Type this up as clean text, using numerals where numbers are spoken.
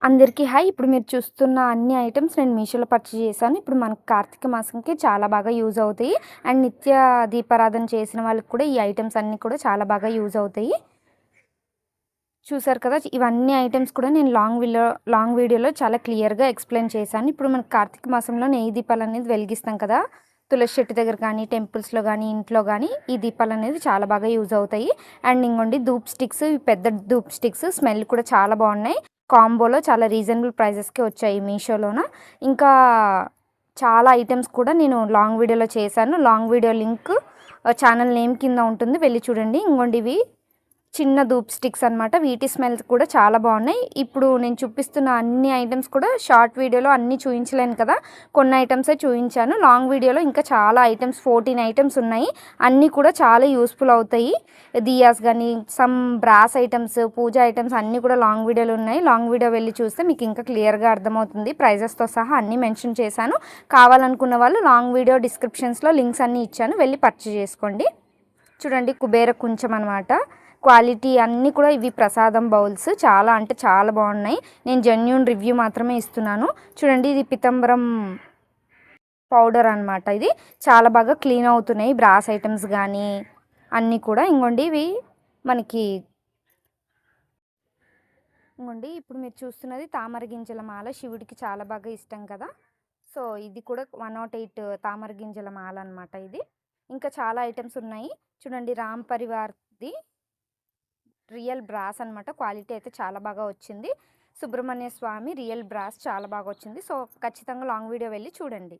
అందరికీ హాయ్. ఇప్పుడు మీరు చూస్తున్న అన్ని ఐటెమ్స్ నేను మీషోలో పర్చేజ్ చేశాను. ఇప్పుడు మనకు కార్తీక మాసంకి చాలా బాగా యూజ్ అవుతాయి. అండ్ నిత్య దీపారాధన చేసిన వాళ్ళకి కూడా ఈ ఐటెమ్స్ అన్నీ కూడా చాలా బాగా యూజ్ అవుతాయి. చూసారు కదా! ఇవన్నీ ఐటెమ్స్ కూడా నేను లాంగ్ వీడియోలో చాలా క్లియర్‌గా ఎక్స్‌ప్లెయిన్ చేశాను. ఇప్పుడు మనకు కార్తీక మాసంలో నెయ్యి దీపాలనేది వెలిగిస్తాం కదా! తులసి చెట్టు దగ్గర కానీ, టెంపుల్స్‌లో గానీ, ఇంట్లో గానీ ఈ దీపాలనేవి చాలా బాగా యూజ్ అవుతాయి. అండ్ ఇంగోండి ధూప్ స్టిక్స్, ఇవి పెద్ద ధూప్ స్టిక్స్ స్మెల్ కూడా చాలా బాగున్నాయి. కాంబోలో చాలా రీజనబుల్ ప్రైజెస్‌కే వచ్చాయి మీషోలోన. ఇంకా చాలా ఐటెమ్స్ కూడా నేను లాంగ్ వీడియోలో చేశాను. Long video link channel name కింద ఉంటుంది, వెళ్ళి చూడండి. ఇంగోండి ఇవి చిన్న ధూప్ స్టిక్స్ అనమాట. వీటి స్మెల్స్ కూడా చాలా బాగున్నాయి. ఇప్పుడు నేను చూపిస్తున్న అన్ని ఐటమ్స్ కూడా షార్ట్ వీడియోలో అన్నీ చూపించలేను కదా, కొన్ని ఐటమ్సే చూపించాను. లాంగ్ వీడియోలో ఇంకా చాలా ఐటమ్స్ 14 ఐటమ్స్ ఉన్నాయి. అన్నీ కూడా చాలా యూస్ఫుల్ అవుతాయి. దియాస్ కానీ, సమ్ బ్రాస్ ఐటమ్స్, పూజ ఐటమ్స్ అన్నీ కూడా లాంగ్ వీడియోలో ఉన్నాయి. లాంగ్ వీడియో వెళ్ళి చూస్తే మీకు ఇంకా క్లియర్గా అర్థమవుతుంది. ప్రైజెస్తో సహా అన్నీ మెన్షన్ చేశాను. కావాలనుకున్న వాళ్ళు లాంగ్ వీడియో డిస్క్రిప్షన్స్లో లింక్స్ అన్నీ ఇచ్చాను, వెళ్ళి పర్చేజ్ చేసుకోండి. చూడండి, కుబేర కుంచం అనమాట. క్వాలిటీ అన్నీ కూడా ఇవి ప్రసాదం బౌల్స్ చాలా అంటే చాలా బాగున్నాయి. నేను జెన్యూన్ రివ్యూ మాత్రమే ఇస్తున్నాను. చూడండి, ఇది పితంబరం పౌడర్ అనమాట. ఇది చాలా బాగా క్లీన్ అవుతున్నాయి బ్రాస్ ఐటమ్స్ కానీ అన్నీ కూడా. ఇంకోండి ఇవి మనకి ఇంకోండి ఇప్పుడు మీరు చూస్తున్నది తామర గింజల మాల. శివుడికి చాలా బాగా ఇష్టం కదా, సో ఇది కూడా 108 తామర గింజల మాల అనమాట ఇది. ఇంకా చాలా ఐటమ్స్ ఉన్నాయి. చూడండి, రామ్ పరివార్ది రియల్ బ్రాస్ అనమాట. క్వాలిటీ అయితే చాలా బాగా వచ్చింది. సుబ్రహ్మణ్య స్వామి రియల్ బ్రాస్ చాలా బాగా వచ్చింది. సో ఖచ్చితంగా లాంగ్ వీడియో వెళ్ళి చూడండి.